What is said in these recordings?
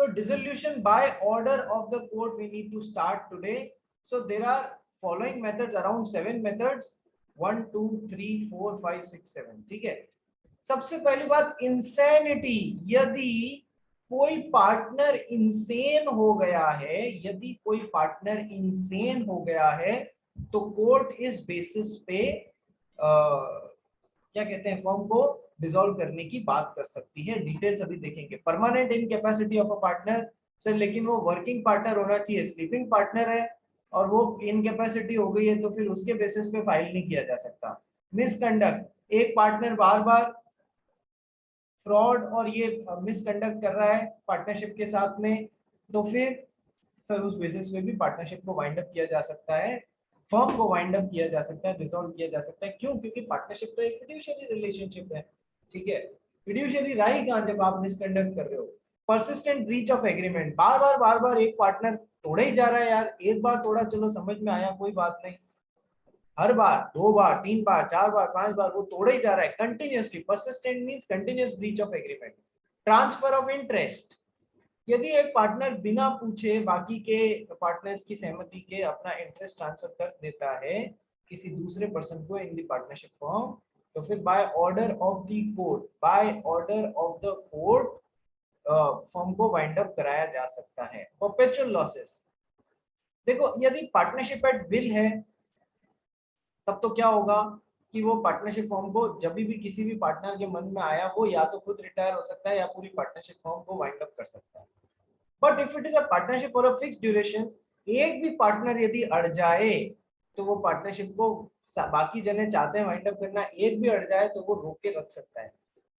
So dissolution by order of the court we need to start today. So there are following methods, around 7 methods, 1 2 3 4 5 6 7. ठीक है. सबसे पहली बात insanity. यदि कोई पार्टनर इंसेन हो गया है, यदि कोई पार्टनर इंसेन हो गया है, तो कोर्ट इस बेसिस पे क्या कहते हैं, फर्म को डिसॉल्व करने की बात कर सकती है. डिटेल्स अभी देखेंगे. Permanent incapacity of a partner. Sir लेकिन वो वर्किंग पार्टनर होना चाहिए, स्लीपिंग पार्टनर है और वो इनकैपेसिटी हो गई है, तो फिर उसके बेसिस पे फाइल नहीं किया जा सकता. मिसकंडक्ट. एक पार्टनर बार बार फ्रॉड और ये मिसकंडक्ट कर रहा है पार्टनरशिप के साथ में, तो फिर सर उस बेसिस पे भी पार्टनरशिप को वाइंड अप किया जा सकता है, फर्म को वाइंड अप किया जा सकता है, डिसॉल्व किया जा सकता है. क्यों? क्योंकि पार्टनरशिप तो एक फिड्यूशियरी रिलेशनशिप है. ठीक है. फिड्यूशियरी रही कहां जब आप मिसकंडक्ट कर रहे हो. Persistent breach of agreement. बार बार एक पार्टनर तोड़े ही जा रहा है यार. एक बार तोड़ा चलो समझ में आया, कोई बात नहीं. हर बार 2 बार 3 बार 4 बार 5 बार वो तोड़े ही जा रहा है continuously. Persistent means continuous breach of agreement. Transfer of interest. यदि एक पार्टनर बिना पूछे बाकी के पार्टनर्स की सहमति के अपना इंटरेस्ट ट्रांसफर कर देता है किसी दूसरे पर्सन को इन द पार्टनरशिप फॉर्म, तो फिर by order of the court, by order of the court form को वाइंड अप कराया जा सकता है. Perpetual losses. देखो यदि पार्टनरशिप एट विल है तब तो क्या होगा कि वो पार्टनरशिप फॉर्म को जब भी किसी भी पार्टनर के मन में आया वो या तो खुद रिटायर हो सकता है या पूरी पार्टनरशिप फॉर्म को वाइंड अप कर सकता है. But if it is a partnership for a fixed duration, एक भी पार्टनर यदि अड़ जाए तो वो पार्टनरशिप को बाकी जने चाहते हैं वाइंड अप करना, एक भी अड़ जाए तो वो रोक के रख सकता है.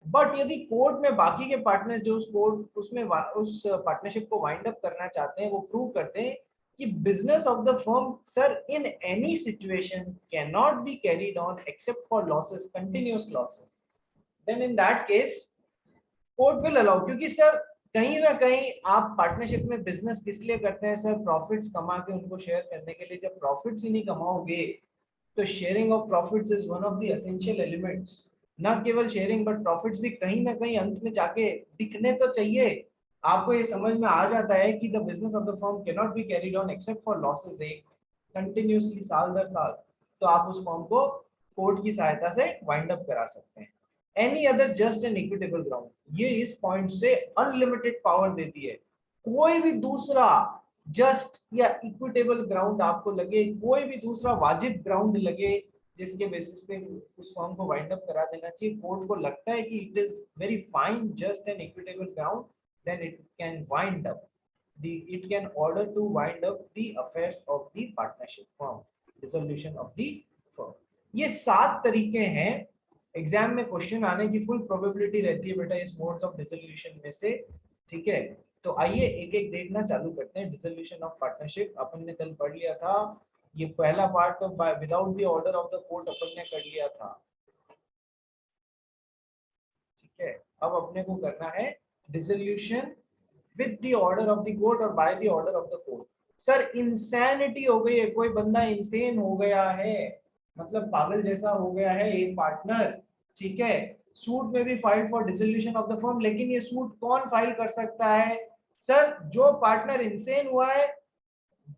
बट यदि कोर्ट में बाकी के पार्टनर जो उस कोर्ट उसमें उस पार्टनरशिप को वाइंड अप करना चाहते हैं वो प्रूव करते हैं कि business of the firm sir in any situation cannot be carried on except for losses, continuous losses, then in that case court will allow. क्योंकि सर कहीं ना कहीं आप पार्टनरशिप में बिजनेस किस लिए करते हैं सर? प्रॉफिट्स कमा के उनको शेयर करने के लिए. जब प्रॉफिट्स ही नहीं कमाओगे तो sharing of profits is one of the essential elements. ना केवल शेयरिंग बट प्रॉफिट्स भी कहीं ना कहीं अंत में जाके दिखने तो चाहिए. आपको ये समझ में आ जाता है कि the business of the firm can not be carried on except for losses एक कंटिन्यूअसली साल दर साल, तो आप उस फर्म को कोर्ट की सहायता से वाइंड अप करा सकते हैं. Any other just and equitable ground. ये इस पॉइंट से अनलिमिटेड पावर देती है. कोई भी दूसरा जस्ट या इक्विटेबल ग्राउंड आपको लगे, कोई भी दूसरा वाजिब ग्राउंड लगे जिसके बेसिस पे उस फॉर्म को वाइंड अप करा देना चाहिए, कोर्ट को लगता है कि it is very fine just and equitable ground, then it can wind up it can order to wind up the affairs of the partnership firm, dissolution of the firm. ये 7 तरीके हैं. एग्जाम में question आने की full probability रहती है बेटा इस मोड्स ऑफ डिसोल्यूशन में से. ठीक है. तो आइए एक एक देखना चालू करते हैं. डिसोल्यूशन ऑफ पार्टनरशिप अपन ने कल पढ़ लिया था. ये पहला पार्ट तो without the order of the court अपन ने कर लिया था. ठीक है. अब अपने को करना है dissolution with the order of the court or by the order of the court. Sir insanity हो गई है, कोई बंदा इंसेन हो गया है, मतलब पागल जैसा हो गया है एक पार्टनर. ठीक है. सूट में भी file for dissolution of the firm, लेकिन ये सूट कौन फाइल कर सकता है? सर जो पार्टनर इंसेन हुआ है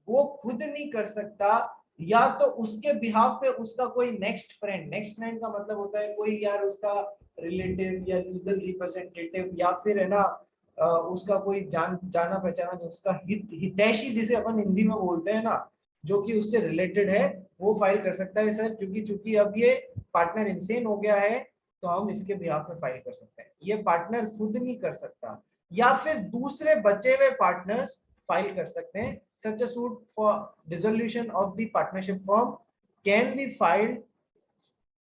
वो खुद नहीं कर सकता, या तो उसके बिहाफ पे उसका कोई नेक्स्ट फ्रेंड का मतलब होता है कोई यार उसका रिलेटिव या लीगल रिप्रेजेंटेटिव या फिर है ना उसका कोई जाना पहचाना जो उसका हितैषी जिसे अपन हिंदी में बोलते हैं ना, जो कि उससे रिलेटेड है, वो फाइल कर सकता है सर. क्योंकि चूंकि अब ये पार्टनर इंसेन हो गया है तो हम इसके बिहाफ में फाइल कर सकते हैं. ये पार्टनर खुद नहीं कर सकता, या फिर दूसरे बचे हुए पार्टनर्स फाइल कर सकते हैं. Such a suit for dissolution of the partnership firm can be filed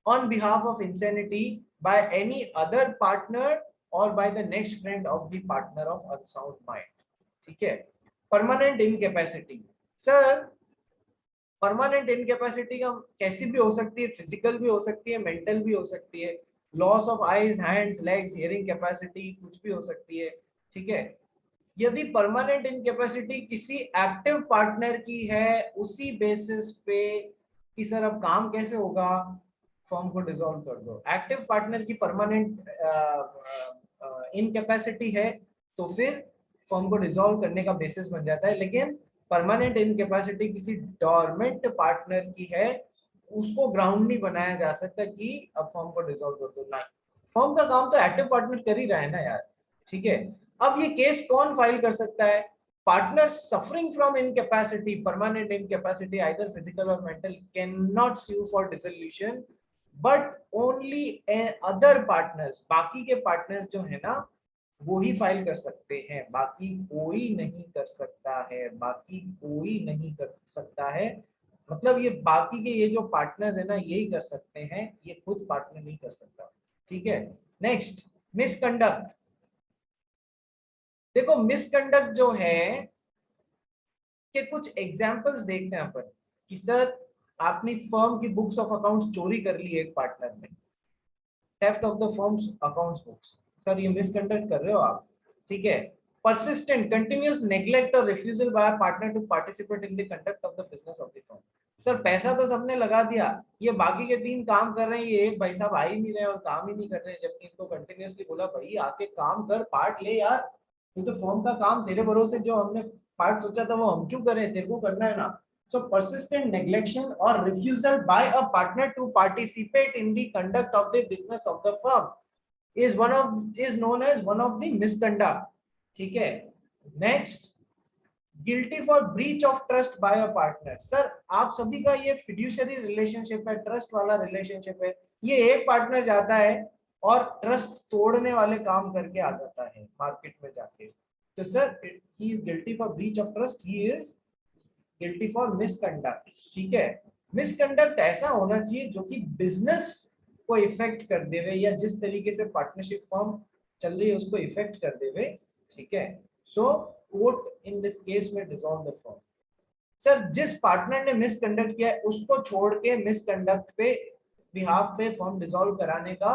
on behalf of insanity by any other partner or by the next friend of the partner of unsound mind. ठीक है. Permanent incapacity. Sir permanent incapacity का कैसी भी हो सकती है, physical भी हो सकती है, मेंटल भी हो सकती है. Loss of eyes, hands, legs, hearing capacity कुछ भी हो सकती है. ठीक है. यदि परमानेंट इनकैपेसिटी किसी एक्टिव पार्टनर की है उसी बेसिस पे कि सर अब काम कैसे होगा, फर्म को डिसॉल्व कर दो. एक्टिव पार्टनर की परमानेंट इनकैपेसिटी है तो फिर फर्म को डिसॉल्व करने का बेसिस बन जाता है। लेकिन परमानेंट इनकैपेसिटी किसी डोरमेंट पार्टनर की है, उसको ग्राउंड नहीं बनाया जा सकता कि अब फर्म को डिसॉल्व कर दो। नहीं, फर्म का काम तो एक्टिव पार्टनर कर ही रहा है ना यार, ठीक है। अब ये केस कौन फाइल कर सकता है? Partner suffering from incapacity, permanent incapacity either physical और mental, can not sue for dissolution, but only other partners, बाकी के पार्टनर्स जो है ना वो ही फाइल कर सकते हैं, बाकी कोई नहीं कर सकता है, बाकी कोई नहीं कर सकता है। मतलब ये बाकी के ये जो पार्टनर्स है ना यही कर सकते हैं, ये खुद पार्टनर नहीं कर सकता, ठीक है। Next, misconduct. देखो मिसकंडक्ट जो है के कुछ एग्जांपल्स देखते हैं अपन कि सर आपने फर्म की बुक्स ऑफ अकाउंट्स चोरी कर ली एक पार्टनर ने, theft of the firms accounts books, sir ये मिसकंडक्ट कर रहे हो आप, ठीक है। persistent continuous neglect or refusal by a partner to participate in the conduct of the business of the firm, sir पैसा तो सबने लगा दिया, ये बाकी के 3 काम कर रहे हैं, ये एक भाई साहब आ ही नहीं रहे और काम ही नहीं कर रहे हैं, जबकि इनको कंटिन्यूअसली बोला भाई आके काम कर, पार्ट ले यार, ये तो फर्म का काम, तेरे भरोसे जो हमने पार्ट सोचा था वो हम क्यों करें, तेरे को करना है ना। So persistent neglection or refusal by a partner to participate in the conduct of the business of the firm is known as one of the misconduct, ठीक है। Next, guilty for breach of trust bye a partner. Sir आप सभी का ये fiduciary relationship है, trust वाला relationship है, ये एक पार्टनर जाता है और ट्रस्ट तोड़ने वाले काम करके आ जाता है मार्केट में जाके, तो sir he is guilty for breach of trust, he is guilty for misconduct, ठीक है। मिसकंडक्ट ऐसा होना चाहिए जो कि बिजनेस को इफेक्ट कर देवे, या जिस तरीके से पार्टनरशिप फॉर्म चल रही है उसको इफेक्ट कर देवे, ठीक है। सो कोर्ट इन दिस केस में डिसॉल्व द फर्म। सर जिस पार्टनर ने मिसकंडक्ट किया है उसको छोड़ के मिसकंडक्ट पे बिहाफ पे फर्म डिसॉल्व कराने का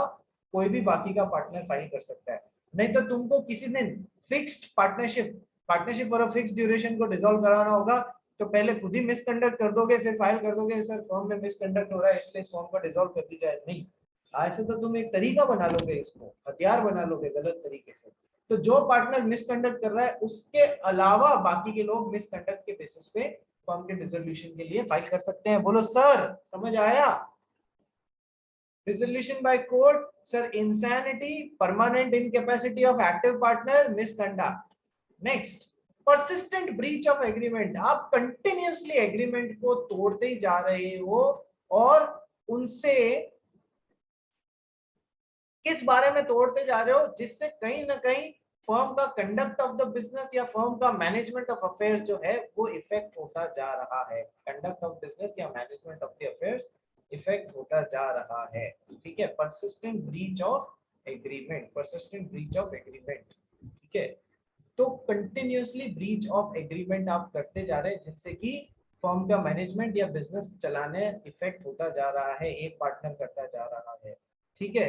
कोई भी बाकी का पार्टनर फाइल कर सकता है। नहीं तो तुमको किसी दिन फिक्स्ड पार्टनरशिप और फिक्स्ड ड्यूरेशन को डिसॉल्व कराना होगा तो पहले खुद ही मिसकंडक्ट कर दोगे, फिर फाइल कर दोगे सर फर्म में मिसकंडक्ट हो रहा है इसलिए फर्म को डिसॉल्व कर दी जाए, नहीं। ऐसे तो तुम एक तरीका बना लोगे, इसको हथियार बना लोगे गलत तरीके से। तो जो पार्टनर मिसकंडक्ट कर रहा है उसके अलावा बाकी के लोग मिसकंडक्ट के बेसिस पे फर्म के डिसोल्यूशन के लिए फाइल कर सकते हैं। बोलो सर समझ आया? Dissolution by court, sir insanity, permanent incapacity of active partner, misconduct. Next, persistent breach of agreement. आप कंटिन्यूअसली एग्रीमेंट को तोड़ते ही जा रहे हो और उनसे किस बारे में तोड़ते जा रहे हो, जिससे कहीं ना कहीं फर्म का कंडक्ट ऑफ द बिजनेस या फर्म का मैनेजमेंट ऑफ अफेयर्स जो है वो इफेक्ट होता जा रहा है। कंडक्ट ऑफ बिजनेस या management of the affairs effect होता जा रहा है, ठीक है। Persistent breach of agreement, persistent breach of agreement, ठीक है। तो कंटिन्यूअसली ब्रीच ऑफ एग्रीमेंट आप करते जा रहे हैं जिनसे कि फर्म का मैनेजमेंट या बिजनेस चलाने इफेक्ट होता जा रहा है, एक पार्टनर करता जा रहा है, ठीक है।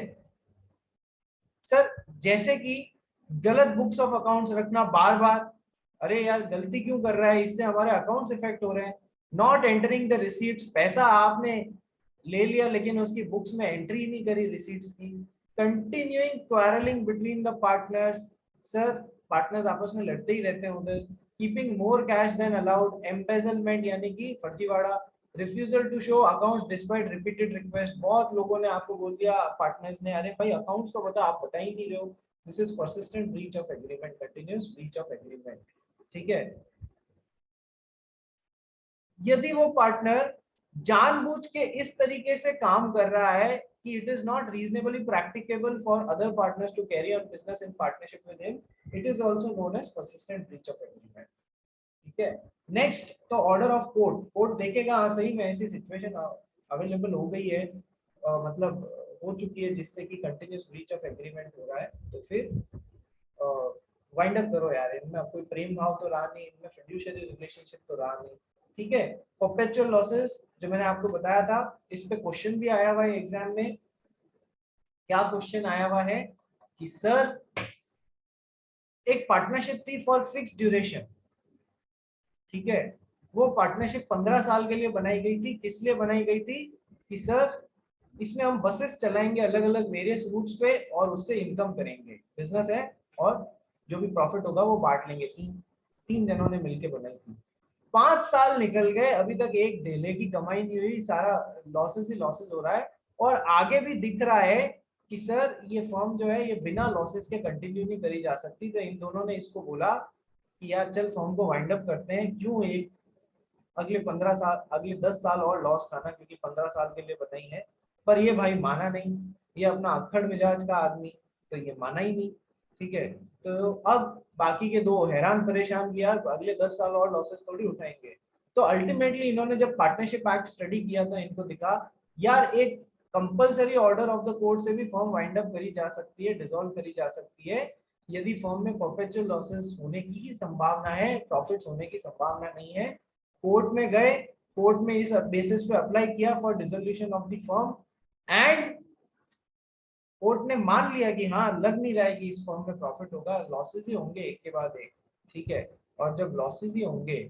सर जैसे कि गलत बुक्स ऑफ अकाउंट्स रखना बार बार, अरे यार गलती क्यों कर रहा है, इससे हमारे अकाउंट्स इफेक्ट हो रहे हैं। नॉट एंटरिंग द रिसीट्स, पैसा आपने ले लिया लेकिन उसकी बुक्स में एंट्री नहीं करी रिसीट्स की। Continuing quarrelling between the partners, sir partners आपस में लड़ते ही रहते हैं उधर। Keeping more cash than allowed, embezzlement यानी कि फर्जीवाड़ा। Refusal to show account despite repeated request, बहुत लोगों ने आपको बोल दिया पार्टनर्स ने, अरे भाई अकाउंट्स तो बता, आप बता ही नहीं रहे हो। This is persistent breach of agreement, continuous breach of agreement, ठीक है। यदि वो पार्टनर जानबूझ के इस तरीके से काम कर रहा है कि it is not reasonably practicable for other partners to carry on business in partnership with him, it is also known as persistent breach of agreement, ठीक है। नेक्स्ट, तो ऑर्डर ऑफ कोर्ट, कोर्ट देखेगा हाँ सही में ऐसी सिचुएशन अवेलेबल हो गई है, मतलब हो चुकी है जिससे कि कंटिन्यूअस ब्रीच ऑफ एग्रीमेंट हो रहा है, तो फिर वाइंड अप करो यार, इनमें कोई प्रेम भाव तो रहा नहीं, इनमें फिड्यूशियरी रिलेशनशिप तो रहा नहीं, ठीक है। परपेचुअल लॉसेस जो मैंने आपको बताया था, इस पे क्वेश्चन भी आया हुआ है एग्जाम में। क्या क्वेश्चन आया हुआ है कि सर एक पार्टनरशिप थी फॉर फिक्स्ड ड्यूरेशन, ठीक है। वो पार्टनरशिप 15 साल के लिए बनाई गई थी, किस लिए बनाई गई थी कि सर इसमें हम बसेस चलाएंगे अलग अलग वेरियस रूट्स पे और उससे इनकम करेंगे, बिजनेस है और जो भी प्रॉफिट होगा वो बांट लेंगे। तीन जनों ने मिलकर बनाई थी। 5 साल निकल गए, अभी तक एक ढेले की कमाई नहीं हुई, सारा लॉसेस ही लॉसेस हो रहा है। और आगे भी दिख रहा है कि सर ये फर्म जो है ये बिना लॉसेस के कंटिन्यू नहीं करी जा सकती। तो इन दोनों ने इसको बोला कि यार चल फर्म को वाइंड अप करते हैं, क्यों एक अगले 15 साल, अगले 10 साल और लॉस खाना, क्योंकि 15 साल के लिए बनाई है। पर ये भाई माना नहीं, ये अपना अक्खड़ मिजाज का आदमी, तो ये माना ही नहीं। ठीक है, तो अब बाकी के दो हैरान परेशान कि यार अगले 10 साल और लॉसेस थोड़ी उठाएंगे। तो अल्टीमेटली इन्होंने जब पार्टनरशिप एक्ट स्टडी किया तो इनको दिखा यार एक compulsory order of the court से भी फर्म वाइंड अप करी जा सकती है, डिसॉल्व करी जा सकती है, यदि फर्म में परपेचुअल लॉसेस होने की ही संभावना है, प्रॉफिट्स होने की संभावना नहीं है। कोर्ट में गए, कोर्ट में इस बेसिस पे अप्लाई किया for dissolution of the firm, and court ने मान लिया कि हाँ लग नहीं रहा है कि इस फर्म में प्रॉफिट होगा, लॉसेस ही होंगे एक के बाद एक। ठीक है, और जब लॉसेस ही होंगे,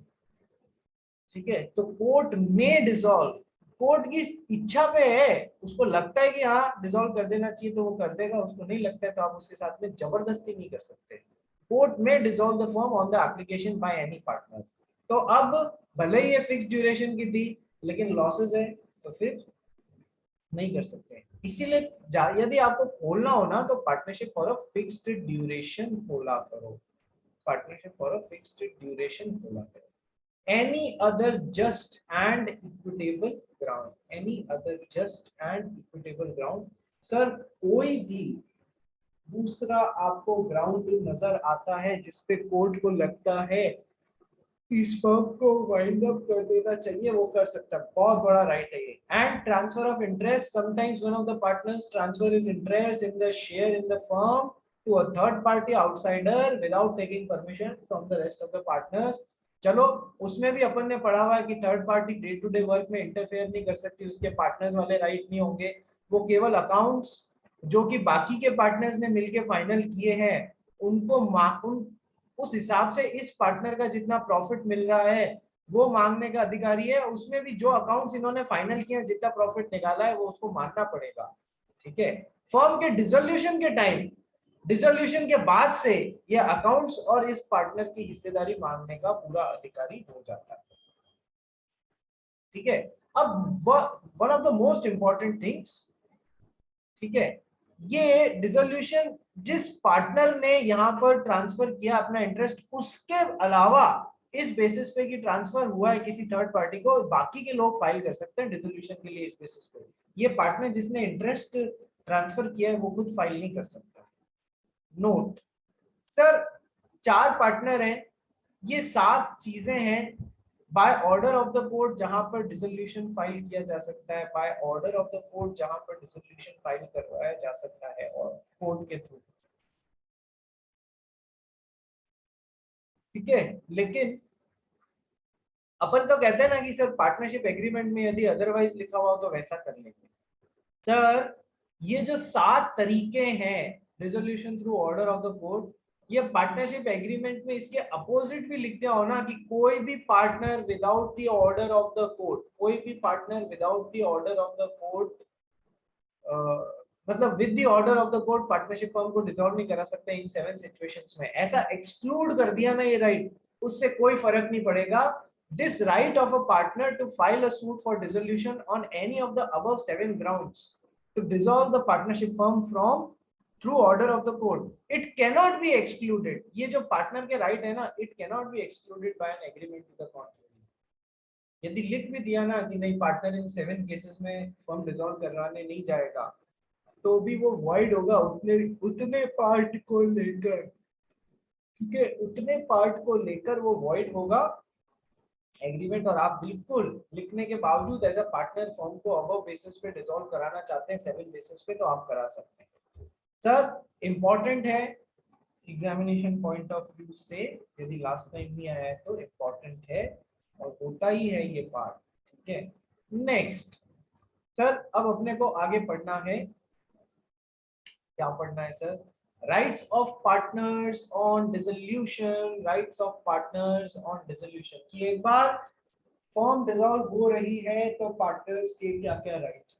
ठीक है, तो कोर्ट में डिसॉल्व, कोर्ट की इच्छा पे है, उसको लगता है कि हाँ डिसॉल्व कर देना चाहिए तो वो कर देगा, उसको नहीं लगता है तो आप उसके साथ में जबरदस्ती नहीं कर सकते। कोर्ट में dissolve the firm on the application by any partner. तो अब भले ही ये फिक्स ड्यूरेशन की थी, लेकिन लॉसेस है तो फिर नहीं कर सकते। इसीलिए यदि आपको खोलना हो ना तो partnership for a fixed duration खोला करो, partnership for a fixed duration खोला करो। any other just and equitable ground, any other just and equitable ground। Sir कोई भी दूसरा आपको ग्राउंड नजर आता है जिसपे कोर्ट को लगता है इस फर्म को वाइंड अप कर देना चाहिए, वो कर सकता है, बहुत बड़ा राइट है ये। And transfer of interest, sometimes one of the partners transfer his interest in the share in the firm to a third party outsider without taking permission from the rest of the partners. चलो उसमें भी अपन ने पढ़ा हुआ है कि third party day to day work में इंटरफेयर नहीं कर सकती, उसके पार्टनर्स वाले राइट नहीं होंगे, वो केवल अकाउंट्स जो कि बाकी के पार्टनर्स ने मिलकर फाइनल किए हैं उनको उस हिसाब से इस पार्टनर का जितना प्रॉफिट मिल रहा है वो मांगने का अधिकारी है। उसमें भी जो अकाउंट्स इन्होंने फाइनल किए जितना प्रॉफिट निकाला है वो उसको मानना पड़ेगा। ठीक है, फर्म के डिसोल्यूशन के टाइम, डिसोल्यूशन के बाद से ये अकाउंट्स और इस पार्टनर की हिस्सेदारी मांगने का पूरा अधिकारी हो जाता है। ठीक है, अब one of the most important things, ठीक है, ये डिसोल्यूशन जिस पार्टनर ने यहाँ पर ट्रांसफर किया अपना इंटरेस्ट, उसके अलावा इस बेसिस पे कि ट्रांसफर हुआ है किसी थर्ड पार्टी को, बाकी के लोग फाइल कर सकते हैं डिसोल्यूशन के लिए इस बेसिस पे। ये पार्टनर जिसने इंटरेस्ट ट्रांसफर किया है वो खुद फाइल नहीं कर सकता। नोट सर, 4 पार्टनर हैं, ये 7 चीजें हैं by order of the court जहां पर डिसोल्यूशन फाइल किया जा सकता है, by order of the court जहां पर डिसोल्यूशन फाइल करवाया जा सकता है और कोर्ट के थ्रू। ठीक है, लेकिन अपन तो कहते हैं ना कि सर पार्टनरशिप एग्रीमेंट में यदि अदरवाइज लिखा हुआ तो वैसा कर लेंगे। सर ये जो 7 तरीके हैं resolution through order of the court, ये पार्टनरशिप एग्रीमेंट में इसके अपोजिट भी लिखते हो ना कि कोई भी partner without the order of the court, कोई भी partner without the order of the court, मतलब with the order of the court partnership firm को डिसॉल्व नहीं करा सकते इन 7 सिचुएशंस में। ऐसा एक्सक्लूड कर दिया ना ये राइट, उससे कोई फर्क नहीं पड़ेगा। This right of a partner to file a suit for dissolution on any of the above 7 grounds to dissolve the partnership firm from through order of the court, it cannot be excluded. ये जो partner के right है ना, it cannot be excluded by an agreement to the contrary. यदि लिख भी दिया ना कि नहीं पार्टनर इन 7 केसेस में फर्म डिसॉल्व करवाने नहीं जाएगा, तो भी वो वॉइड होगा उतने उतने पार्ट को लेकर। ठीक है, उतने पार्ट को लेकर वो वॉइड होगा एग्रीमेंट, और आप बिल्कुल लिखने के बावजूद एज अ पार्टनर फर्म को अबव बेसिस पे डिसॉल्व कराना चाहते हैं 7 बेसिस पे, तो आप करा सकते हैं। सर इंपॉर्टेंट है एग्जामिनेशन पॉइंट ऑफ व्यू से, यदि लास्ट टाइम नहीं आया है तो इम्पोर्टेंट है और होता ही है ये पार्ट। ठीक है, नेक्स्ट सर अब अपने को आगे पढ़ना है, क्या पढ़ना है sir? Rights of partners on dissolution, rights of partners on dissolution कि एक बार फॉर्म डिसॉल्व हो रही है तो पार्टनर्स के क्या क्या राइट्स हैं।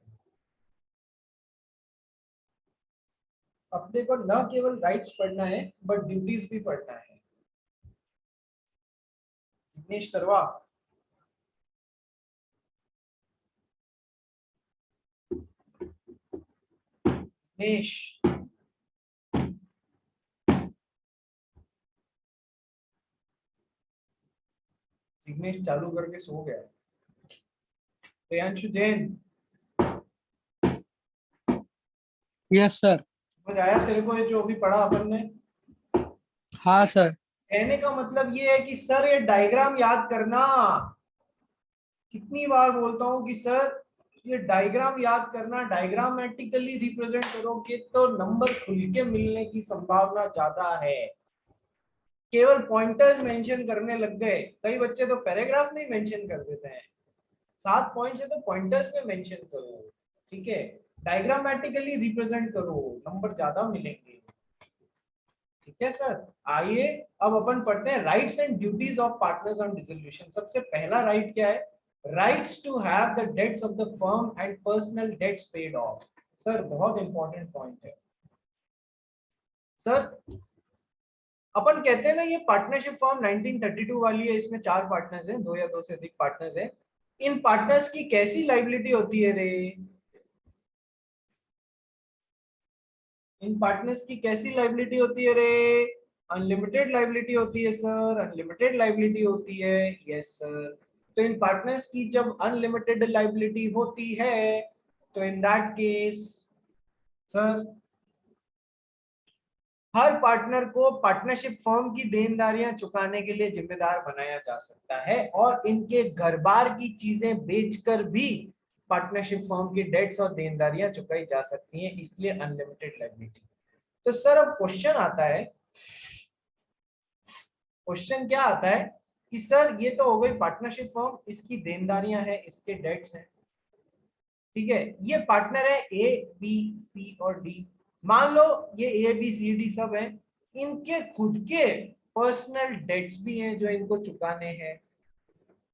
अपने को न केवल राइट्स पढ़ना है बट ड्यूटीज भी पढ़ना है। दिनेश करवा। दिनेश दिनेश चालू करके सो गया। प्रियांशु जैन। Yes sir. समझ आया तेरे को ये जो अभी पढ़ा अपन ने? हाँ सर। कहने का मतलब ये है कि सर ये डायग्राम याद करना। कितनी बार बोलता हूँ कि सर ये डायग्राम याद करना, डायग्रामेटिकली रिप्रेजेंट करोगे तो नंबर खुल के मिलने की संभावना ज्यादा है। केवल पॉइंटर्स मेंशन करने लग गए, कई बच्चे तो पैराग्राफ में मेंशन कर देते हैं। 7 पॉइंट्स है तो पॉइंटर्स में मेंशन करो, ठीक है। डायग्रामेटिकली रिप्रेजेंट करो, नंबर ज्यादा मिलेंगे, ठीक है सर। आइए अब अपन पढ़ते हैं rights and duties of partners on dissolution. सबसे पहला राइट क्या है? Rights to have the debts of the firm and personal debts paid off. Sir बहुत इंपॉर्टेंट पॉइंट है सर। अपन कहते हैं ना ये पार्टनरशिप फॉर्म 1932 वाली है, इसमें 4 पार्टनर्स हैं, 2 या 2 से अधिक पार्टनर्स हैं। इन पार्टनर्स की कैसी लायबिलिटी होती है रे? इन पार्टनर्स की कैसी लायबिलिटी होती है रे? अनलिमिटेड लायबिलिटी होती है सर, अनलिमिटेड लायबिलिटी होती है। Yes sir. तो इन पार्टनर्स की जब अनलिमिटेड लायबिलिटी होती है तो इन that case sir her partner को पार्टनरशिप फर्म की देनदारियां चुकाने के लिए जिम्मेदार बनाया जा सकता है और इनके घर बार की चीजें बेचकर भी पार्टनरशिप फर्म की डेट्स और देनदारियां चुकाई जा सकती हैं, इसलिए अनलिमिटेड लायबिलिटी। तो सर अब क्वेश्चन आता है, क्वेश्चन क्या आता है कि सर ये तो हो गई पार्टनरशिप फर्म, इसकी देनदारियां हैं, इसके डेट्स हैं, ठीक है। ये पार्टनर है ए बी सी और डी। मान लो ये ए बी सी डी सब है, इनके खुद के पर्सनल डेट्स भी हैं जो इनको चुकाने हैं,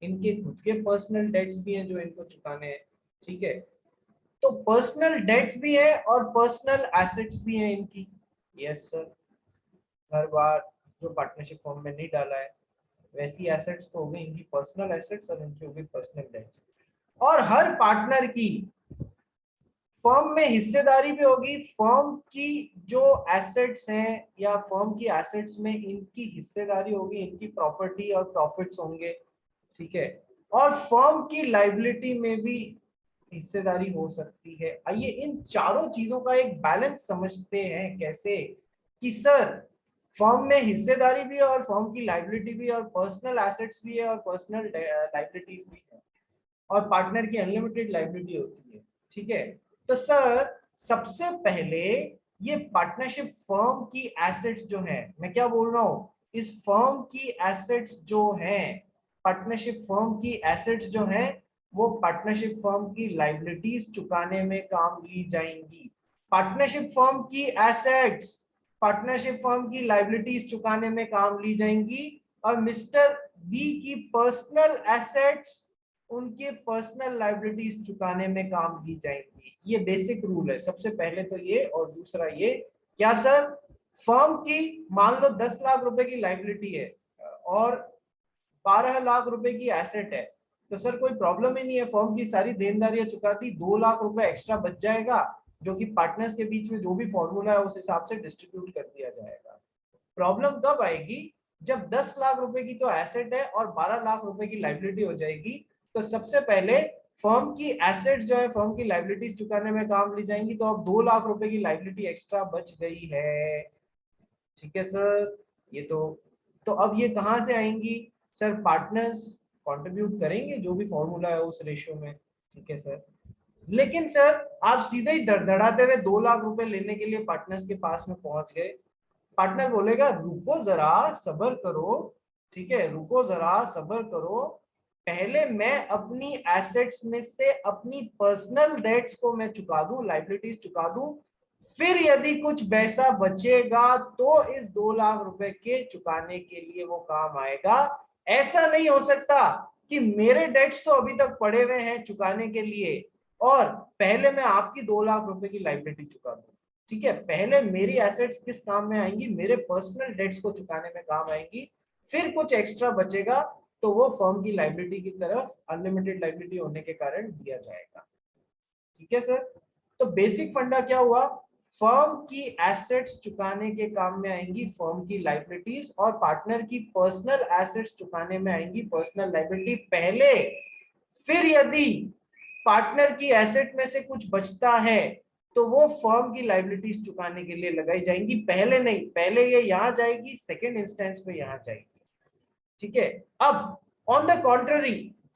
इनके खुद के पर्सनल डेट्स भी हैं जो इनको चुकाने हैं, ठीक है। तो पर्सनल डेट्स भी है और पर्सनल एसेट्स भी हैं इनकी। Yes sir. हर बार जो पार्टनरशिप फॉर्म में नहीं डाला है वैसी एसेट्स तो हो गई इनकी पर्सनल एसेट्स और इनकी हो गई पर्सनल डेट्स। और हर पार्टनर की फर्म में हिस्सेदारी भी होगी। फर्म की जो एसेट्स हैं या फर्म की एसेट्स में इनकी हिस्सेदारी होगी, इनकी प्रॉपर्टी और प्रॉफिट्स होंगे, ठीक है। और फर्म की लायबिलिटी में भी हिस्सेदारी हो सकती है। आइए इन चारों चीजों का एक बैलेंस समझते हैं कैसे कि सर फर्म में हिस्सेदारी भी है और फर्म की लायबिलिटी भी है और पर्सनल एसेट्स भी है और पर्सनल लायबिलिटीज भी है और पार्टनर की अनलिमिटेड लायबिलिटी होती है, ठीक है। तो सर सबसे पहले ये पार्टनरशिप फर्म की एसेट्स जो है, मैं क्या बोल रहा हूं, इस फर्म की एसेट्स जो हैं, पार्टनरशिप फर्म की एसेट्स जो हैं वो पार्टनरशिप फर्म की लायबिलिटीज चुकाने में काम ली जाएंगी। पार्टनरशिप फर्म की एसेट्स पार्टनरशिप फर्म की लायबिलिटीज चुकाने में काम ली जाएंगी और मिस्टर बी की पर्सनल एसेट्स उनके पर्सनल लायबिलिटीज चुकाने में काम ली जाएंगी। ये बेसिक रूल है। सबसे पहले तो ये, और दूसरा ये क्या सर, फर्म की मान लो 10 लाख रुपए की लायबिलिटी है और 12 लाख रुपए की एसेट है, तो सर कोई प्रॉब्लम ही नहीं है, फर्म की सारी देनदारियां चुका दी, 2 लाख रुपए एक्स्ट्रा बच जाएगा जो कि पार्टनर्स के बीच में जो भी फॉर्मूला है उस हिसाब से डिस्ट्रीब्यूट कर दिया जाएगा। प्रॉब्लम कब आएगी? जब 10 लाख रुपए की तो एसेट है और 12 लाख रुपए की लायबिलिटी हो जाएगी। तो सबसे पहले फर्म की एसेट जो है फर्म की लायबिलिटीज चुकाने में काम ली जाएंगी, तो अब 2 लाख रुपए की लायबिलिटी एक्स्ट्रा बच गई है, ठीक है सर। ये तो अब ये कहां से आएंगी सर? पार्टनर्स कंट्रीब्यूट करेंगे जो भी फॉर्मूला है उस रेशियो में, ठीक है सर। लेकिन सर आप सीधे ही धड़धड़ाते हुए 2 लाख रुपए लेने के लिए पार्टनर्स के पास में पहुंच गए। पार्टनर बोलेगा रुको जरा सब्र करो, ठीक है, रुको जरा सब्र करो, पहले मैं अपनी एसेट्स में से अपनी पर्सनल डेट्स को मैं चुका दूं, लायबिलिटीज चुका दूं, फिर यदि कुछ पैसा बचेगा तो इस 2 लाख रुपए के चुकाने के लिए वो काम आएगा। ऐसा नहीं हो सकता कि मेरे डेट्स तो अभी तक पड़े हुए हैं चुकाने के लिए और पहले मैं आपकी 2 लाख रुपए की लायबिलिटी चुका दूं। ठीक है, पहले मेरी एसेट्स किस काम में आएंगी, मेरे पर्सनल डेट्स को चुकाने में काम आएंगी, फिर कुछ एक्स्ट्रा बचेगा तो वो फर्म की लायबिलिटी की तरफ अनलिमिटेड लायबिलिटी होने के कारण दिया जाएगा। ठीक है सर, तो बेसिक फंडा क्या हुआ, फर्म की एसेट्स चुकाने के काम में आएंगी फर्म की लायबिलिटीज, और पार्टनर की पर्सनल एसेट्स चुकाने में आएंगी पर्सनल लायबिलिटी पहले, फिर यदि पार्टनर की एसेट में से कुछ बचता है तो वो फर्म की लायबिलिटीज चुकाने के लिए लगाई जाएंगी, पहले नहीं, पहले ये यहां जाएगी, सेकेंड इंस्टेंस पे यहां जाएगी। ठीक है, अब ऑन द कॉन्ट्ररी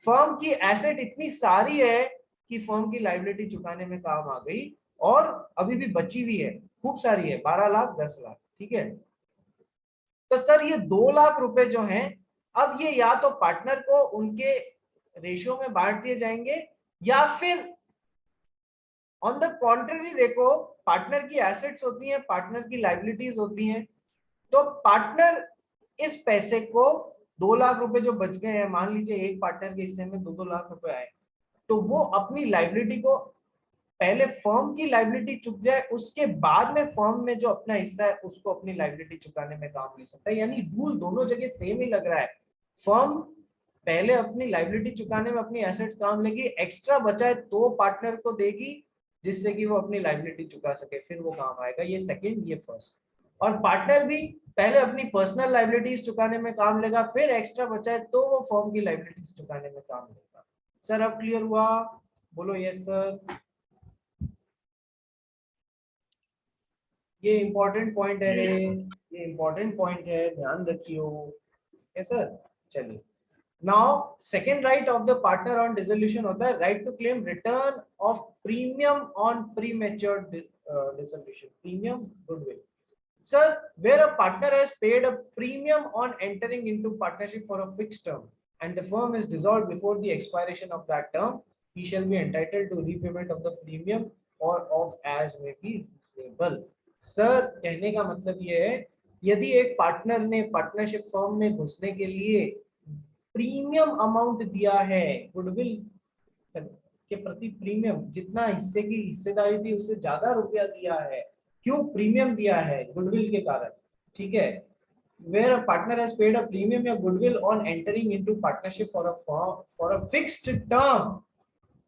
फर्म की एसेट इतनी सारी है कि फर्म की लायबिलिटी चुकाने में काम आ गई, और अभी भी बची हुई है, खूब सारी है, 12 लाख 10 लाख। ठीक है, तो सर ये 2 लाख रुपए जो हैं, अब ये या तो पार्टनर को उनके रेशियो में बांट दिए जाएंगे, या फिर ऑन द कॉन्ट्ररी देखो, पार्टनर की एसेट्स होती हैं, पार्टनर की लायबिलिटीज होती हैं, तो पार्टनर इस पैसे को 2 लाख रुपए जो बच गए हैं, मान लीजिए एक पार्टनर के हिस्से में 2-2 लाख रुपए आए, तो वो अपनी लायबिलिटी को, पहले फर्म की लायबिलिटी चुक जाए, उसके बाद में फर्म में जो अपना हिस्सा है उसको अपनी लायबिलिटी चुकाने में काम ले सकता है। यानी रूल दोनों जगह सेम ही लग रहा है, फर्म पहले अपनी लायबिलिटी चुकाने में अपनी एसेट्स काम लेगी, एक्स्ट्रा बचा है तो पार्टनर को देगी जिससे कि वो अपनी लायबिलिटी चुका सके, फिर वो काम आएगा। ये सेकंड, ये फर्स्ट। और पार्टनर भी पहले अपनी पर्सनल लायबिलिटीज चुकाने में काम लेगा, फिर एक्स्ट्रा बचा है तो वो फर्म की लायबिलिटीज चुकाने में काम लेगा। सर अब क्लियर हुआ, बोलो यस सर। ये इंपॉर्टेंट पॉइंट है रे, ये इंपॉर्टेंट पॉइंट है, ध्यान रखियो। यस सर, चलिए। Now second right of the partner on dissolution होता है right to claim return of premium on premature dissolution, premium goodwill. Sir, where a partner has paid a premium on entering into partnership for a fixed term and the firm is dissolved before the expiration of that term, he shall be entitled to repayment of the premium or of as may be reasonable. Sir, कहने का मतलब ये है, यदि एक partner ने partnership firm में घुसने के लिए प्रीमियम अमाउंट दिया है, गुडविल के प्रति प्रीमियम, जितना हिस्से की हिस्सेदारी थी उससे ज्यादा रुपया दिया है, क्यों प्रीमियम दिया है, गुडविल के कारण। ठीक है, where a partner has paid a premium or goodwill on entering into partnership for a fixed term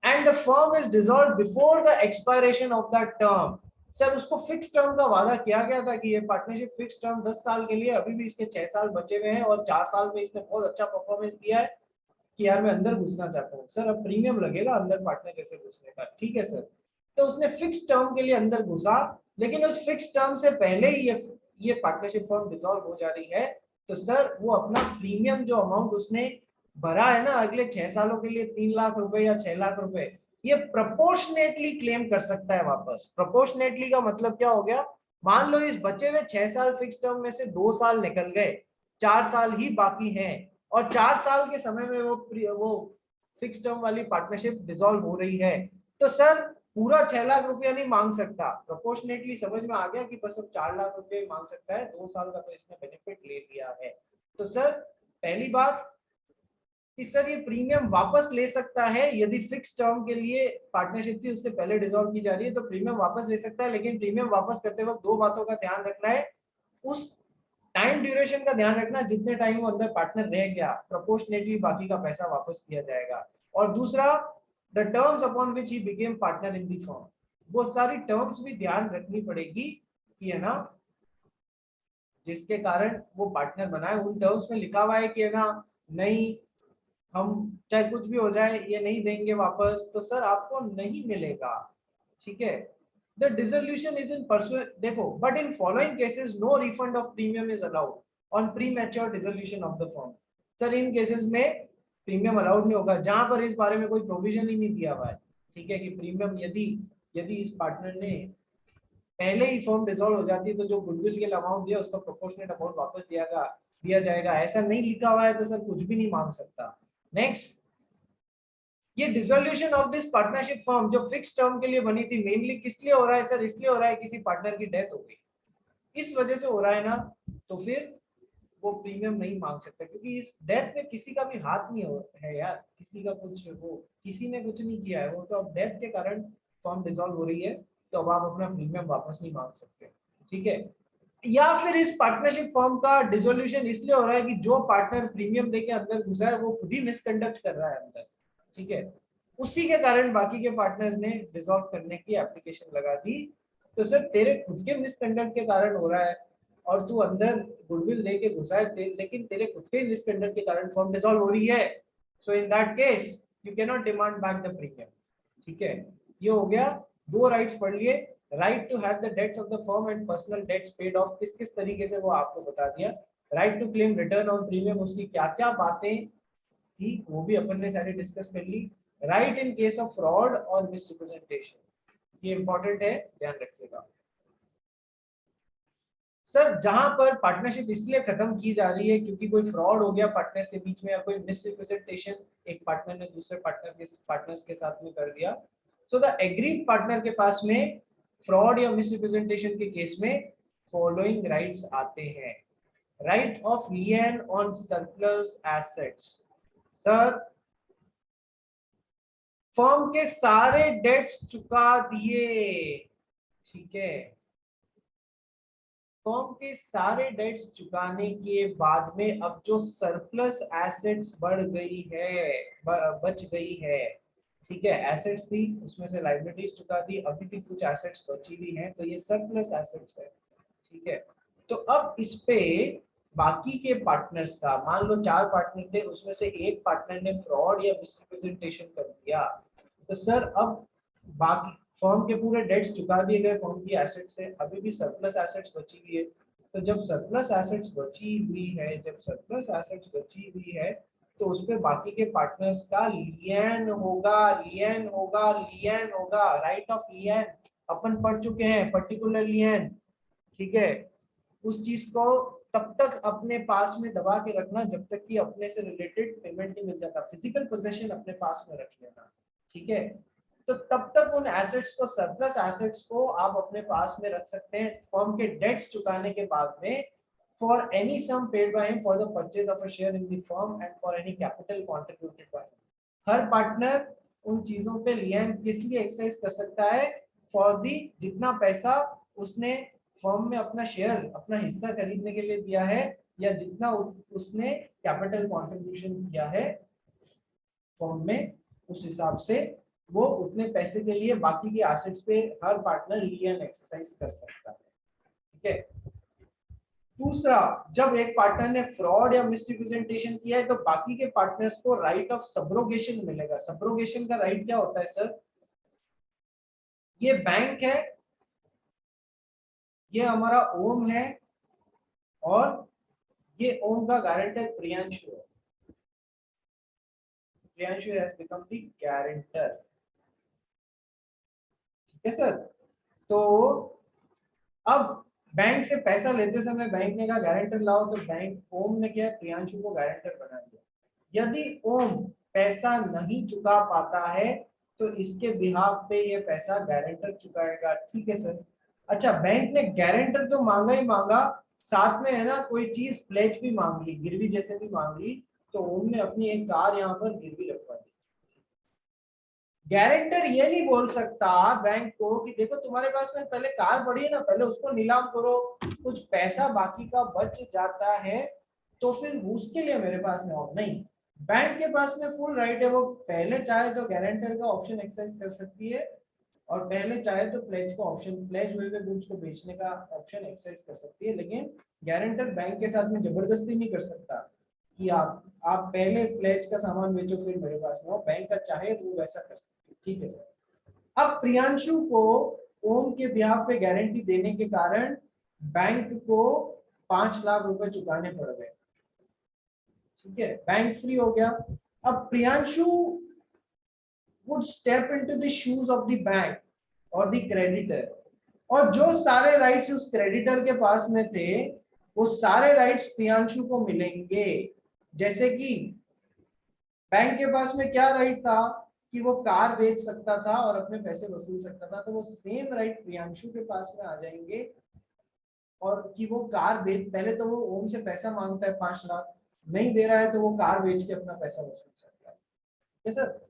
and the firm is dissolved before the expiration of that term. Sir उसको fix term का वादा किया गया था कि ये partnership fix term 10 साल के लिए, अभी भी इसके 6 साल बचे हुए हैं और 4 साल में इसने बहुत अच्छा परफॉर्मेंस दिया है कि यार मैं अंदर घुसना चाहता हूँ। सर अब प्रीमियम लगेगा अंदर पार्टनर कैसे घुसने का। ठीक है सर, तो उसने फिक्स टर्म के लिए अंदर घुसा, लेकिन उस फिक्स टर्म से पहले ही ये पार्टनरशिप फर्म डिसॉल्व हो जा रही है, तो सर वो अपना प्रीमियम जो अमाउंट उसने भरा है ना अगले 6 सालों के लिए, 3 लाख रुपए या 6 लाख रुपए, ये प्रोपोर्शनेटली क्लेम कर सकता है वापस। प्रोपोर्शनेटली का मतलब क्या हो गया, मान लो इस बचे हुए 6 साल फिक्स टर्म में से 2 साल निकल गए, 4 साल ही बाकी हैं, और 4 साल के समय में वो फिक्स टर्म वाली पार्टनरशिप डिसॉल्व हो रही है, तो सर पूरा 6 लाख रुपया नहीं मांग सकता। प्रोपोर्शनेटली समझ में आ गया कि बस अब 4 लाख रुपए मांग सकता है, 2 साल का तो इसने बेनिफिट ले लिया है। तो सर पहली बात कि सर ये प्रीमियम वापस ले सकता है, यदि फिक्स टर्म के लिए पार्टनरशिप थी उससे पहले डिसॉल्व की जा रही है तो प्रीमियम वापस ले सकता है, लेकिन प्रीमियम वापस करते वक्त 2 बातों का ध्यान रखना है। उस टाइम ड्यूरेशन का ध्यान रखना, जितने टाइम वो अंदर पार्टनर रह गया प्रोपोर्शनेटली बाकी का पैसा वापस दिया जाएगा। और दूसरा, the terms upon which he became partner in the firm, वो सारी टर्म्स भी ध्यान रखनी पड़ेगी कि है ना, जिसके कारण वो पार्टनर बनाए, उन टर्म्स में लिखा हुआ है कि है ना, नहीं हम चाहे कुछ भी हो जाए ये नहीं देंगे वापस, तो सर आपको नहीं मिलेगा। ठीक है, the dissolution is in pursuant, देखो, but in following cases no refund of premium is allowed on premature dissolution of the firm. Sir in cases में प्रीमियम अलाउड नहीं होगा जहां पर इस बारे में कोई प्रोविजन ही नहीं दिया हुआ है। ठीक है, कि प्रीमियम यदि यदि इस पार्टनर ने पहले ही फर्म डिसॉल्व हो जाती है तो जो गुडविल के अमाउंट दिया उसका प्रोपोर्शनेट अमाउंट वापस दिया जाएगा, ऐसा नहीं लिखा हुआ है तो सर कुछ भी नहीं मांग सकता। नेक्स्ट, ये dissolution of this partnership firm जो फिक्स टर्म के लिए बनी थी, मेनली किस लिए हो रहा है सर, इसलिए हो रहा है किसी पार्टनर की डेथ हो गई, इस वजह से हो रहा है ना, तो फिर वो प्रीमियम नहीं मांग सकता, क्योंकि इस डेथ में किसी का भी हाथ नहीं है यार, किसी का कुछ, वो किसी ने कुछ नहीं किया है, वो तो अब डेथ के कारण फर्म डिसॉल्व हो रही है, तो अब आप अपना प्रीमियम वापस नहीं मांग सकते, ठीक है। या फिर इस पार्टनरशिप फॉर्म का डिसोल्यूशन इसलिए हो रहा है कि जो पार्टनर प्रीमियम देके अंदर घुसा है वो खुद ही मिसकंडक्ट कर रहा है अंदर, ठीक है, उसी के कारण बाकी के पार्टनर्स ने डिसॉल्व करने की एप्लीकेशन लगा दी। तो सर तेरे खुद के मिसकंडक्ट के कारण हो रहा है और तू अंदर गुडविल देके घुसा है, लेकिन तेरे खुद के मिसकंडक्ट के कारण फॉर्म डिसॉल्व हो रही है। So in that case you can not demand back the premium, ठीक है। ये हो गया, दो राइट्स पढ़ लिए। Right to have the debts of the firm and personal debts paid off, किस किस तरीके से वो आपको बता दिया। Right to claim return on premium, उसकी क्या क्या बातें थी वो भी अपन ने सारी डिस्कस कर ली। Right in case of fraud और मिसरिप्रेजेंटेशन, ये इंपॉर्टेंट है, ध्यान रखिएगा। सर जहां पर पार्टनरशिप इसलिए खत्म की जा रही है क्योंकि कोई फ्रॉड हो गया पार्टनर्स के बीच में या कोई मिसरिप्रेजेंटेशन एक पार्टनर ने दूसरे पार्टनर्स के साथ में कर दिया, सो द एग्रीड पार्टनर के पास में फ्रॉड या मिसरिप्रेजेंटेशन के केस में फॉलोइंग राइट्स आते हैं। Right of लियन on surplus assets, sir firm के सारे डेट्स चुका दिए, ठीक है, फर्म के सारे डेट्स चुकाने के बाद में अब जो सरप्लस एसेट्स बढ़ गई है, बच गई है, ठीक है, एसेट्स थी उसमें से लायबिलिटीज चुका दी, अभी भी कुछ एसेट्स बची हुई हैं, तो ये सरप्लस एसेट्स है, ठीक है। तो अब इस पे बाकी के पार्टनर्स का, मान लो 4 पार्टनर थे उसमें से एक पार्टनर ने फ्रॉड या मिसरिप्रेजेंटेशन कर दिया, तो सर अब बाकी फर्म के पूरे डेट्स चुका दिए गए फर्म की एसेट से, अभी भी सरप्लस एसेट्स बची हुई है। तो जब सरप्लस एसेट्स बची हुई है, जब सरप्लस एसेट्स बची हुई है तो उस पे बाकी के पार्टनर्स का लियन होगा, लियन होगा, लियन होगा। राइट ऑफ लियन अपन पढ़ चुके हैं, पर्टिकुलर लियन, ठीक है। उस चीज को तब तक अपने पास में दबा के रखना जब तक कि अपने से रिलेटेड पेमेंट नहीं मिल जाता, फिजिकल पोजीशन अपने पास में रख लेना, ठीक है। तो तब तक उन एसेट्स को, सरप्लस एसेट्स को आप अपने पास में रख सकते हैं फर्म के डेट्स चुकाने के बाद में, for any sum paid by him for the purchase of a share in the firm and for any capital contributed by him. हर पार्टनर उन चीजों पे लियन किस लिए एक्सरसाइज कर सकता है, फॉर दी जितना पैसा उसने फर्म में अपना शेयर, अपना हिस्सा खरीदने के लिए दिया है, या जितना उसने कैपिटल कंट्रीब्यूशन किया है फर्म में, उस हिसाब से वो उतने पैसे के लिए बाकी के एसेट्स पे हर पार्टनर लियन एक्सरसाइज कर सकता है, ठीक है। दूसरा, जब एक पार्टनर ने फ्रॉड या मिसरिप्रेजेंटेशन किया है तो बाकी के पार्टनर्स को राइट ऑफ सब्रोगेशन मिलेगा। सब्रोगेशन का राइट क्या होता है सर, ये बैंक है, ये हमारा ओम है, और ये ओम का गारंटर प्रियांशु है। Priyanshu has become the guarantor, ठीक है सर। तो अब बैंक से पैसा लेते समय बैंक ने कहा गारंटर लाओ, तो बैंक ओम ने क्या, प्रियांशु को गारंटर बना दिया। यदि ओम पैसा नहीं चुका पाता है तो इसके बिहाफ पे ये पैसा गारंटर चुकाएगा, ठीक है सर। अच्छा, बैंक ने गारंटर तो मांगा ही मांगा, साथ में है ना कोई चीज प्लेज भी मांग ली, गिरवी जैसे भी मांग ली, तो ओम ने अपनी एक कार यहाँ पर गिरवी रखवा दी। गारंटर ये नहीं बोल सकता बैंक को कि देखो तुम्हारे पास में पहले कार पड़ी है ना, पहले उसको नीलाम करो, कुछ पैसा बाकी का बच जाता है तो फिर उसके लिए मेरे पास में ऑप्शन नहीं। बैंक के पास में फुल राइट है, वो पहले चाहे तो गारंटर का ऑप्शन एक्सरसाइज कर सकती है, और पहले चाहे तो प्लेज का ऑप्शन, प्लेज हुए गुड्स को बेचने का ऑप्शन एक्सरसाइज कर सकती है, लेकिन गारंटर बैंक के साथ में जबरदस्ती नहीं कर सकता कि आप पहले प्लेज का सामान बेचो फिर मेरे पास में, बैंक का चाहे तो वैसा कर सकते, ठीक है सर। अब प्रियांशु को ओम के बिहाफ पे गारंटी देने के कारण बैंक को 5 लाख रुपए चुकाने पड़ गए, ठीक है, बैंक फ्री हो गया। अब Priyanshu would step into the shoes of the bank or the creditor, और जो सारे राइट्स उस क्रेडिटर के पास में थे वो सारे राइट्स प्रियांशु को मिलेंगे। जैसे कि बैंक के पास में क्या राइट था कि वो कार बेच सकता था और अपने पैसे वसूल सकता था, तो वो सेम राइट प्रियांशु के पास में आ जाएंगे, और कि वो कार बेच, पहले तो वो ओम से पैसा मांगता है 5 लाख, नहीं दे रहा है तो वो कार बेच के अपना पैसा वसूल सकता है, ठीक है सर।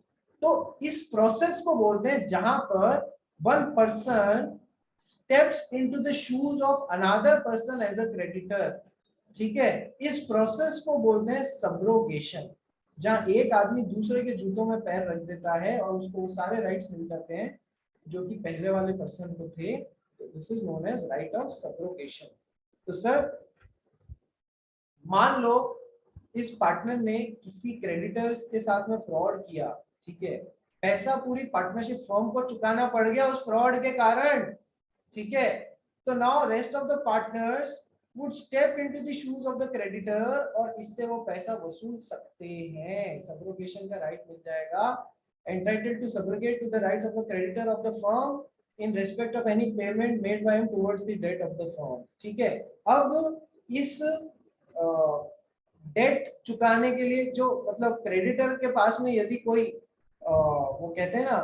तो इस प्रोसेस को बोलते हैं जहां पर one person steps into the shoes of another person as a creditor, ठीक है, इस प्रोसेस को बोलते हैं सब्रोगेशन, जहां एक आदमी दूसरे के जूतों में पैर रख देता है और उसको वो सारे राइट्स मिल जाते हैं जो कि पहले वाले पर्सन को थे, तो this is known as right of subrogation. तो सर मान लो इस पार्टनर ने किसी क्रेडिटर्स के साथ में फ्रॉड किया, ठीक है, पैसा पूरी पार्टनरशिप फर्म को चुकाना पड़ गया उस फ्रॉड के कारण, ठीक है, तो now rest of the partners would step into the shoes of the creditor और इससे वो पैसा वसूल सकते हैं, सब्रोगेशन का राइट मिल जाएगा, entitled to subrogate to the rights of the creditor of the firm in respect of any payment made by him towards the debt of the firm, ठीक है। अब इस डेट चुकाने के लिए जो मतलब क्रेडिटर के पास में यदि कोई वो कहते हैं ना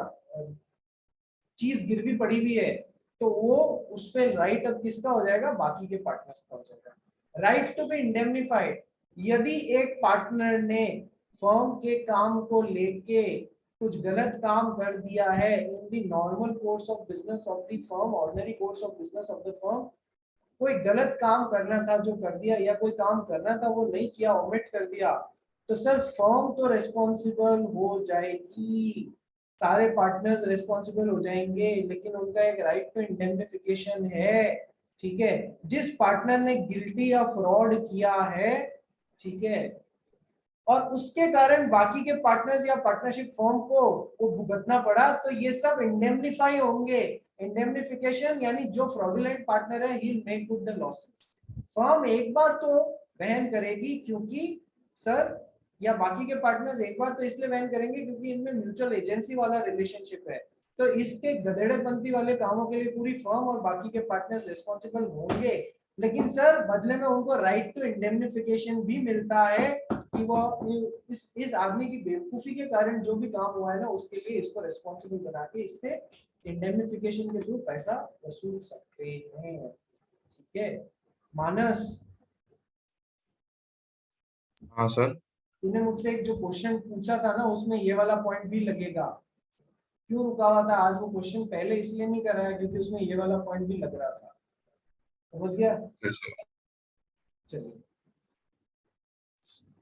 चीज गिरवी पड़ी हुई है तो वो उस पे राइट अब किसका हो जाएगा, बाकी के पार्टनर्स का हो जाएगा। राइट टू बी इंडेमनिफाइड, यदि एक पार्टनर ने फर्म के काम को लेके कुछ गलत काम कर दिया है in the normal course of business of the firm, ordinary course of business of the firm, कोई गलत काम करना था जो कर दिया या कोई काम करना था वो नहीं किया, ओमिट कर दिया, तो सर फर्म तो रिस्पॉन्सिबल हो जाएगी, सारे पार्टनर्स रिस्पॉन्सिबल हो जाएंगे, लेकिन उनका एक राइट टू इंडेमनिफिकेशन है, ठीक है, जिस पार्टनर ने गिल्टी या फ्रॉड किया है, ठीक है, और उसके कारण बाकी के पार्टनर्स या पार्टनरशिप फर्म को वो भुगतना पड़ा, तो ये सब इंडेमनिफाई होंगे। इंडेमनिफिकेशन यानी जो फ्रॉडुलेंट पार्टनर है he will make good the losses, firm एक बार तो वहन करेगी क्योंकि सर या बाकी के पार्टनर्स एक बार तो इसलिए वहन करेंगे क्योंकि इनमें म्यूचुअल एजेंसी वाला रिलेशनशिप है, तो इसके गधेड़ेपंथी वाले कामों के लिए पूरी फर्म और बाकी के पार्टनर्स रिस्पॉन्सिबल होंगे, लेकिन सर बदले में उनको राइट टू इंडेमनिफिकेशन भी मिलता है कि वो इस आदमी की बेवकूफी के कारण जो भी काम हुआ है ना उसके लिए इसको रिस्पॉन्सिबल बना के इससे इंडेमनिफिकेशन के थ्रू पैसा वसूल सकते हैं, ठीक है। मानस, हाँ सर। तूने मुझसे एक जो क्वेश्चन पूछा था ना उसमें ये वाला पॉइंट भी लगेगा, क्यों रुका हुआ था आज वो क्वेश्चन पहले इसलिए नहीं कर रहा है क्योंकि उसमें ये वाला पॉइंट भी लग रहा था, समझ गया। चलिए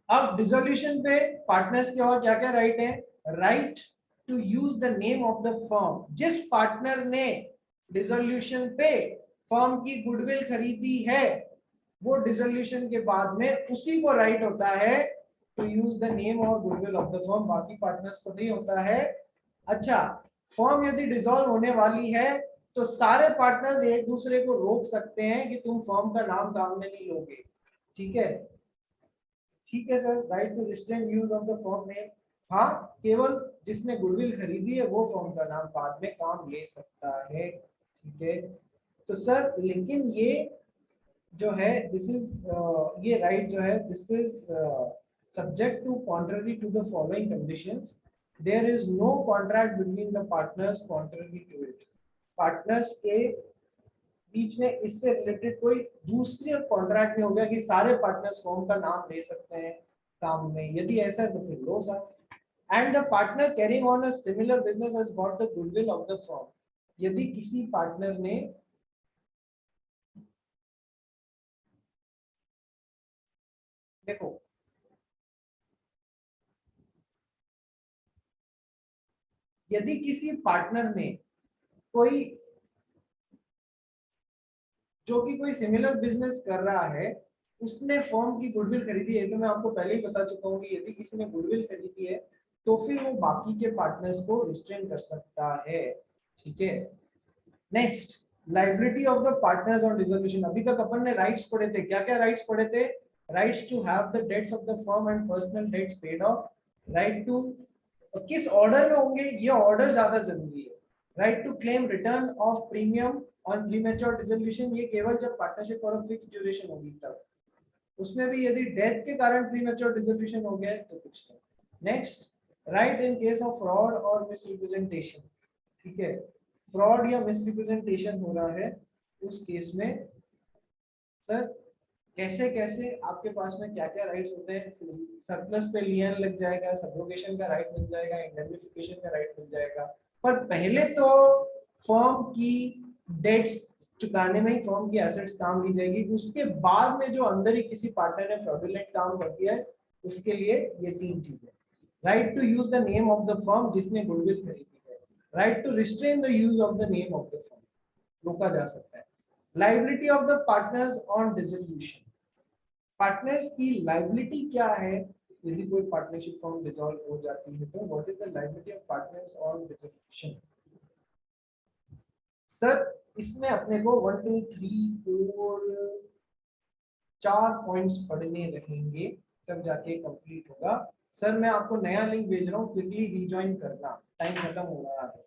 अब डिसोल्यूशन पे पार्टनर्स के और क्या क्या राइट है, right to use the name of the firm, जिस पार्टनर ने डिसोल्यूशन पे फर्म की गुडविल खरीदी है वो डिसोल्यूशन के बाद में उसी को राइट होता है टू यूज द नेम और गुडविल ऑफ द फर्म, बाकी पार्टनर्स को नहीं होता है। अच्छा, फर्म यदि डिसॉल्व होने वाली है तो सारे पार्टनर्स एक दूसरे को रोक सकते हैं कि तुम फर्म का नाम काम में नहीं लोगे, ठीक है, ठीक है sir, right to restrain use of the firm name, हाँ केवल जिसने गुडविल खरीदी है वो फर्म का नाम बाद में काम ले सकता है, ठीक है। तो सर लेकिन ये जो है दिस इज ये राइट जो है this is subject to contrary to the following conditions, there is no contract between the partners contrary to it, partners के बीच में इससे रिलेटेड कोई दूसरी कॉन्ट्रैक्ट नहीं हो गया कि सारे पार्टनर्स फर्म का नाम ले सकते हैं काम में, यदि ऐसा है तो फिर लो sir, and the partner carrying on a similar business has bought the goodwill of the firm, यदि किसी पार्टनर ने देखो यदि किसी पार्टनर ने कोई जो कि कोई सिमिलर बिजनेस कर रहा है उसने फर्म की गुडविल खरीदी है, तो मैं आपको पहले ही बता चुका हूँ कि यदि किसी ने गुडविल खरीदी है तो फिर वो बाकी के पार्टनर्स को रिस्ट्रेन कर सकता है, ठीक है। Next, liability of the partners on dissolution, अभी तक अपन ने राइट्स पढ़े थे, क्या क्या राइट्स पढ़े थे, rights to have the debts of the firm and personal debts paid off, right to किस ऑर्डर में होंगे ये ऑर्डर ज्यादा जरूरी है, right to claim return of premium on premature dissolution, ये केवल जब partnership for a fix duration होगी तब, उसमें भी यदि डेथ के कारण प्रीमेच्योर डिसोल्यूशन हो गया तो कुछ नहीं। Next, right in case of fraud और मिसरिप्रेजेंटेशन, ठीक है, फ्रॉड या मिसरिप्रेजेंटेशन हो रहा है उस केस में सर कैसे कैसे आपके पास में क्या क्या राइट्स होते हैं, सरप्लस पे लियन लग जाएगा, सब्रोगेशन का राइट मिल जाएगा, इंडेमनिफिकेशन का राइट मिल जाएगा, पर पहले तो फर्म की डेट्स चुकाने में ही फर्म की एसेट्स काम ली जाएगी। उसके बाद में जो अंदर ही किसी पार्टनर ने फ्रॉडुलेंट काम कर दिया है उसके लिए ये तीन चीजें, right to use the name of the firm जिसने गुडविल खरीदी है, right to restrain the use of the name of the firm, रोका जा सकता है, liability of the partners on dissolution, partners की लाइबिलिटी क्या है यदि कोई पार्टनरशिप फॉर्म डिसॉल्व हो जाती है तो what is the liability of partners on dissolution. Sir इसमें अपने को 1 2 3 4 4 पॉइंट्स पढ़ने रहेंगे तब जाके कंप्लीट होगा। सर मैं आपको नया लिंक भेज रहा हूँ, क्विकली रीजॉइन करना, टाइम खत्म हो रहा है।